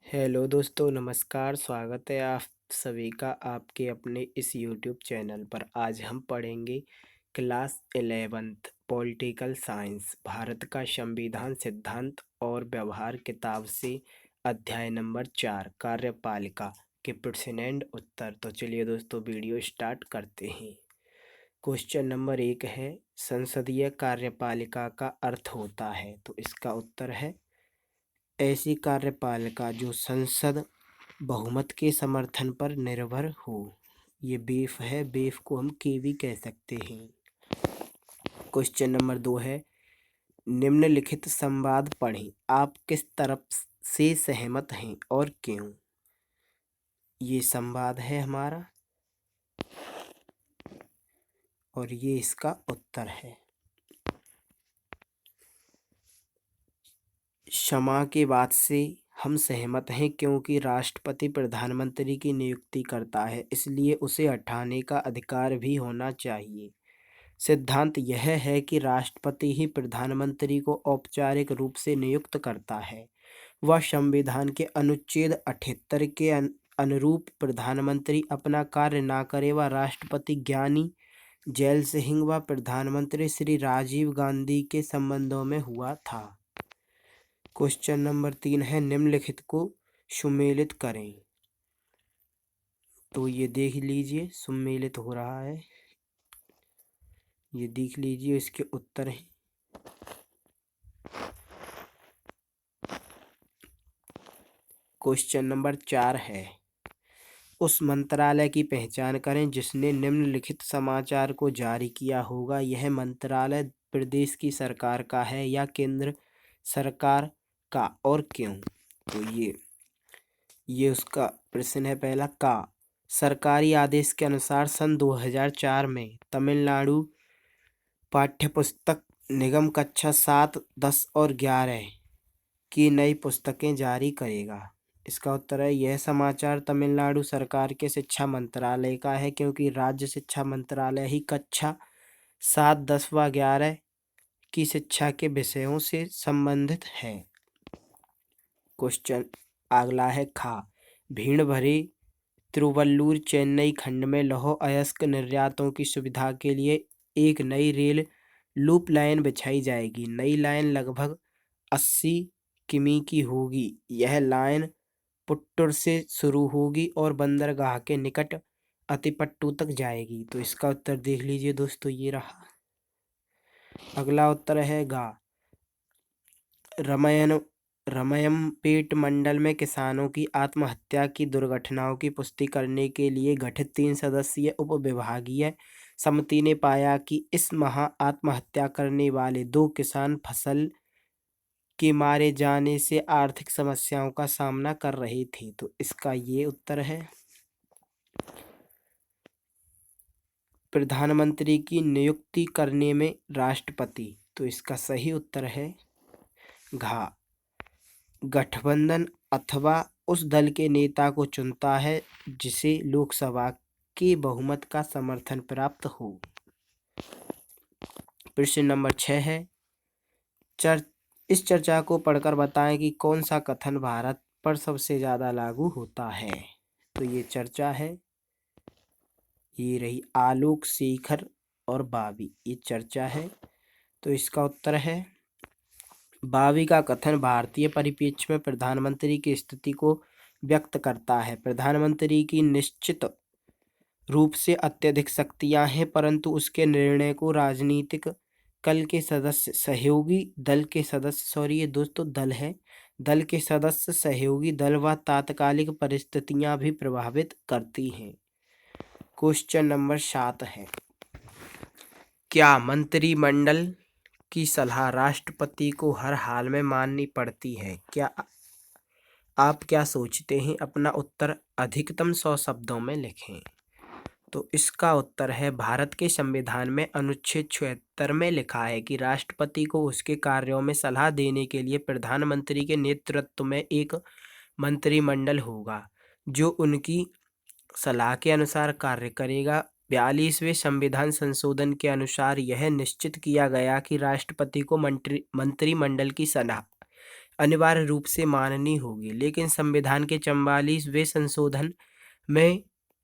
Hello दोस्तों, नमस्कार। स्वागत है आप सभी का आपके अपने इस यूट्यूब चैनल पर। आज हम पढ़ेंगे class 11th political science, Bharat का संविधान सिद्धांत और व्यवहार किताब से अध्याय नंबर 4 कार्यपालिका के प्रश्न एंड उत्तर। तो चलिए दोस्तों, वीडियो स्टार्ट करते हैं। क्वेश्चन नंबर 1 है, संसदीय कार्यपालिका का अर्थ होता है। तो इसका उत्तर है, ऐसी कार्यपालिका जो संसद बहुमत के समर्थन पर निर्भर हो। ये बेफ है, बेफ को हम के भी कह सकते हैं। क्वेश्चन नंबर 2 है, निम्नलिखित संवाद पढ़ें, आप किस तरफ से सहमत हैं और क्यों। ये संवाद है हमारा और ये इसका उत्तर है। क्षमा के बाद से हम सहमत हैं क्योंकि राष्ट्रपति प्रधानमंत्री की नियुक्ति करता है, इसलिए उसे हटाने का अधिकार भी होना चाहिए। सिद्धांत यह है कि राष्ट्रपति ही प्रधानमंत्री को औपचारिक रूप से नियुक्त करता है। वह संविधान के अनुच्छेद 78 के अनुरूप प्रधानमंत्री अपना कार्य ना करे व राष्ट्रपति ज्ञानी जैल सिंह व प्रधानमंत्री श्री राजीव गांधी के संबंधों में हुआ था। क्वेश्चन नंबर 3 है, निम्नलिखित को सुमेलित करें। तो ये देख लीजिए, सुमेलित हो रहा है, ये देख लीजिए, इसके उत्तर हैं। क्वेश्चन नंबर 4 है, उस मंत्रालय की पहचान करें जिसने निम्नलिखित समाचार को जारी किया होगा। यह मंत्रालय प्रदेश की सरकार का है या केंद्र सरकार का और क्यों। तो ये उसका प्रश्न है पहला का। सरकारी आदेश के अनुसार सन 2004 में तमिलनाडु पाठ्यपुस्तक निगम कक्षा 7, 10 और 11 की नई पुस्तकें जारी करेगा। इसका उत्तर है, यह समाचार तमिलनाडु सरकार के शिक्षा मंत्रालय का है क्योंकि राज्य शिक्षा मंत्रालय ही कक्षा 7, 10 व 11 की शिक्षा के विषयों से संबंधित है। क्वेश्चन अगला है खा। भीड़ भरे तिरुवल्लुर चेन्नई खंड में लौह अयस्क निर्यातों की सुविधा के लिए एक नई रेल लूप लाइन बिछाई जाएगी। नई लाइन लगभग 80 किमी की होगी। यह लाइन पुट्टुर से शुरू होगी और बंदरगाह के निकट अतिपट्टू तक जाएगी। तो इसका उत्तर देख लीजिए दोस्तों, ये रहा। अगला उत्तर है गा। रमयमपेट मंडल में किसानों की आत्महत्या की दुर्घटनाओं की पुष्टि करने के लिए गठित 3 सदस्यीय उप विभागीय समिति ने पाया कि इस माह आत्महत्या करने वाले 2 किसान फसल के मारे जाने से आर्थिक समस्याओं का सामना कर रहे थे। तो इसका ये उत्तर है। प्रधानमंत्री की नियुक्ति करने में राष्ट्रपति। तो इसका सही उत्तर है घा। गठबंधन अथवा उस दल के नेता को चुनता है जिसे लोकसभा के बहुमत का समर्थन प्राप्त हो। प्रश्न नंबर 6 है, इस चर्चा को पढ़कर बताएं कि कौन सा कथन भारत पर सबसे ज़्यादा लागू होता है। तो ये चर्चा है, ये रही आलोक शेखर और बावी, ये चर्चा है। तो इसका उत्तर है, बावी का कथन भारतीय परिप्रेक्ष्य में प्रधानमंत्री की स्थिति को व्यक्त करता है। प्रधानमंत्री की निश्चित रूप से अत्यधिक शक्तियां हैं, परंतु उसके निर्णय को राजनीतिक दल के सदस्य ये दोस्तों दल है, दल के सदस्य सहयोगी दल व तात्कालिक परिस्थितियां भी प्रभावित करती हैं। क्वेश्चन नंबर 7 है, क्या मंत्रिमंडल की सलाह राष्ट्रपति को हर हाल में माननी पड़ती है। आप क्या सोचते हैं। अपना उत्तर अधिकतम 100 शब्दों में लिखें। तो इसका उत्तर है, भारत के संविधान में अनुच्छेद 76 में लिखा है कि राष्ट्रपति को उसके कार्यों में सलाह देने के लिए प्रधानमंत्री के नेतृत्व में एक मंत्रिमंडल होगा जो उनकी सलाह के अनुसार कार्य करेगा। 42वें संविधान संशोधन के अनुसार यह निश्चित किया गया कि राष्ट्रपति को मंत्रिमंडल की सलाह अनिवार्य रूप से माननी होगी। लेकिन संविधान के 44वें संशोधन में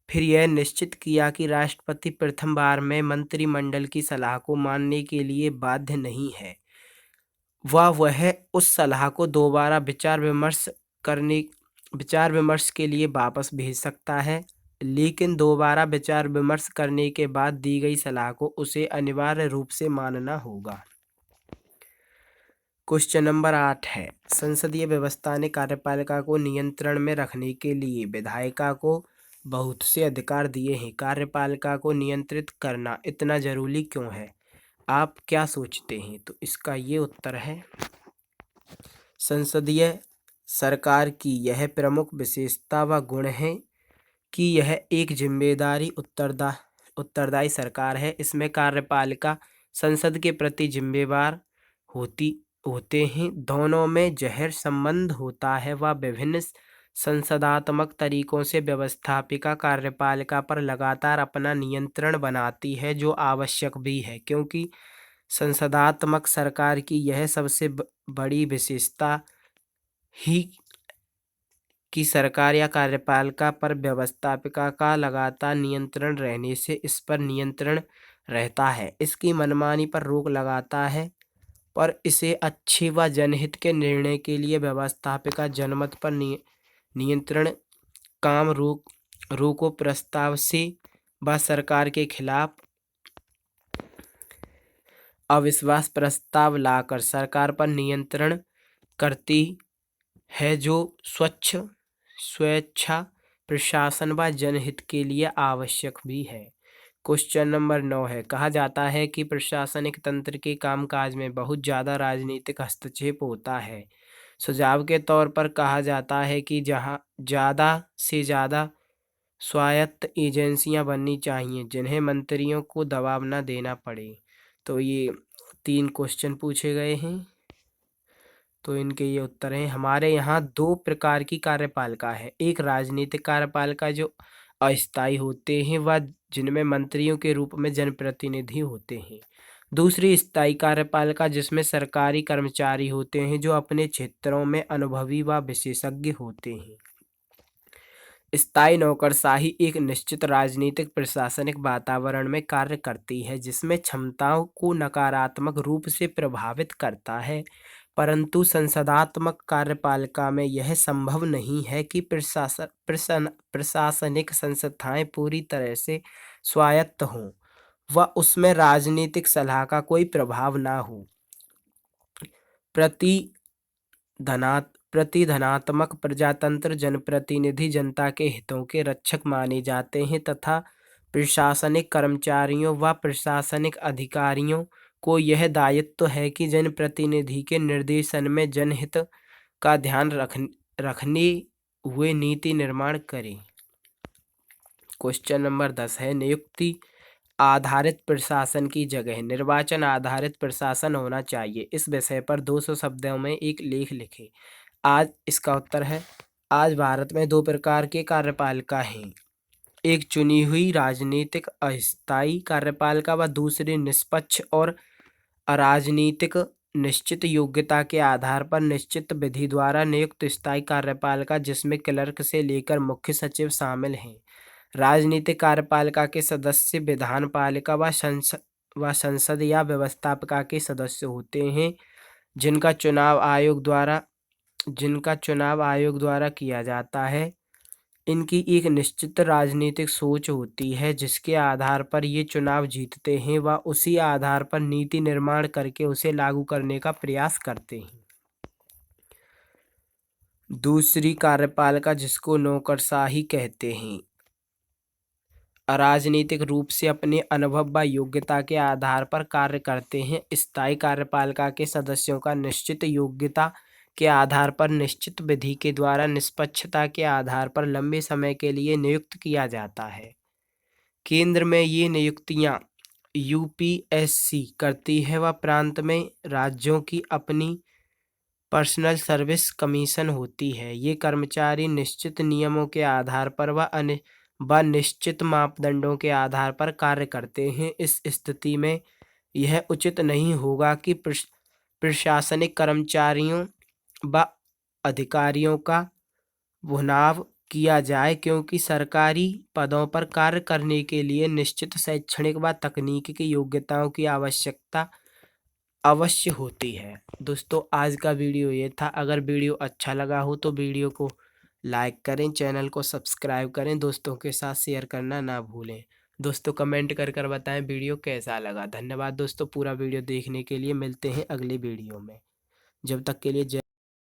फिर यह निश्चित किया कि राष्ट्रपति प्रथम बार में मंत्रिमंडल की सलाह को मानने के लिए बाध्य नहीं है। वह उस सलाह को दोबारा विचार विमर्श के लिए वापस भेज सकता है, लेकिन दोबारा विचार विमर्श करने के बाद दी गई सलाह को उसे अनिवार्य रूप से मानना होगा। क्वेश्चन नंबर 8 है, संसदीय व्यवस्था ने कार्यपालिका को नियंत्रण में रखने के लिए विधायिका को बहुत से अधिकार दिए हैं। कार्यपालिका को नियंत्रित करना इतना जरूरी क्यों है? आप क्या सोचते हैं? तो इसका ये उत्तर है, संसदीय सरकार की यह प्रमुख विशेषता व गुण है कि यह एक जिम्मेदारी उत्तरदायी सरकार है। इसमें कार्यपालिका संसद के प्रति जिम्मेवार होते हैं। दोनों में गहरा संबंध होता है। वह विभिन्न संसदात्मक तरीकों से व्यवस्थापिका कार्यपालिका पर लगातार अपना नियंत्रण बनाती है, जो आवश्यक भी है, क्योंकि संसदात्मक सरकार की यह सबसे बड़ी विशेषता ही कि सरकार या कार्यपालिका पर व्यवस्थापिका का लगातार नियंत्रण रहने से इस पर नियंत्रण रहता है। इसकी मनमानी पर रोक लगाता है, पर इसे अच्छे व जनहित के निर्णय के लिए व्यवस्थापिका जनमत पर नियंत्रण काम रोको प्रस्ताव से व सरकार के खिलाफ अविश्वास प्रस्ताव लाकर सरकार पर नियंत्रण करती है, जो स्वेच्छा प्रशासन व जनहित के लिए आवश्यक भी है। क्वेश्चन नंबर 9 है, कहा जाता है कि प्रशासनिक तंत्र के कामकाज में बहुत ज़्यादा राजनीतिक हस्तक्षेप होता है। सुझाव के तौर पर कहा जाता है कि जहां ज़्यादा से ज़्यादा स्वायत्त एजेंसियां बननी चाहिए जिन्हें मंत्रियों को दबाव न देना पड़े। तो ये 3 क्वेश्चन पूछे गए हैं, तो इनके ये उत्तर हैं। हमारे यहाँ 2 प्रकार की कार्यपालिका है। एक राजनीतिक कार्यपालिका जो अस्थायी होते हैं व जिनमें मंत्रियों के रूप में जनप्रतिनिधि होते हैं। दूसरी स्थायी कार्यपालिका जिसमें सरकारी कर्मचारी होते हैं जो अपने क्षेत्रों में अनुभवी व विशेषज्ञ होते हैं। स्थायी नौकरशाही एक निश्चित राजनीतिक प्रशासनिक वातावरण में कार्य करती है जिसमें क्षमताओं को नकारात्मक रूप से प्रभावित करता है, परंतु संसदात्मक कार्यपालिका में यह संभव नहीं है कि प्रशासनिक संस्थाएं पूरी तरह से स्वायत्त हों व उसमें राजनीतिक सलाह का कोई प्रभाव न हो। प्रतिधनात्मक प्रजातंत्र जनप्रतिनिधि जनता के हितों के रक्षक माने जाते हैं तथा प्रशासनिक कर्मचारियों व प्रशासनिक अधिकारियों को यह दायित्व है कि जनप्रतिनिधि के निर्देशन में जनहित का ध्यान रखने हुए नीति निर्माण करें। क्वेश्चन नंबर 10 है, नियुक्ति आधारित प्रशासन की जगह निर्वाचन आधारित प्रशासन होना चाहिए। इस विषय पर 200 शब्दों में एक लेख लिखें। आज इसका उत्तर है, आज भारत में 2 प्रकार के कार्यपालिका हैं। एक चुनी हुई राजनीतिक अस्थायी कार्यपालिका व दूसरी निष्पक्ष और अराजनीतिक निश्चित योग्यता के आधार पर निश्चित विधि द्वारा नियुक्त स्थायी कार्यपालिका जिसमें क्लर्क से लेकर मुख्य सचिव शामिल हैं। राजनीतिक कार्यपालिका के सदस्य विधान पालिका व संसद या व्यवस्थापिका के सदस्य होते हैं जिनका चुनाव आयोग द्वारा किया जाता है। इनकी एक निश्चित राजनीतिक सोच होती है जिसके आधार पर ये चुनाव जीतते हैं व उसी आधार पर नीति निर्माण करके उसे लागू करने का प्रयास करते हैं। दूसरी कार्यपालिका जिसको नौकरशाही कहते हैं, अराजनीतिक रूप से अपने अनुभव व योग्यता के आधार पर कार्य करते हैं। स्थायी कार्यपालिका के सदस्यों का निश्चित योग्यता के आधार पर निश्चित विधि के द्वारा निष्पक्षता के आधार पर लंबे समय के लिए नियुक्त किया जाता है। केंद्र में ये नियुक्तियां यूपीएससी करती है व प्रांत में राज्यों की अपनी पर्सनल सर्विस कमीशन होती है। ये कर्मचारी निश्चित नियमों के आधार पर व निश्चित मापदंडों के आधार पर कार्य करते हैं। इस स्थिति में यह उचित नहीं होगा कि प्रशासनिक कर्मचारियों व अधिकारियों का भुनाव किया जाए, क्योंकि सरकारी पदों पर कार्य करने के लिए निश्चित शैक्षणिक व तकनीकी योग्यताओं की आवश्यकता अवश्य होती है। दोस्तों, आज का वीडियो ये था। अगर वीडियो अच्छा लगा हो तो वीडियो को लाइक करें, चैनल को सब्सक्राइब करें, दोस्तों के साथ शेयर करना ना भूलें। दोस्तों, कमेंट कर बताएं वीडियो कैसा लगा। धन्यवाद दोस्तों पूरा वीडियो देखने के लिए। मिलते हैं अगली वीडियो में। जब तक के लिए जय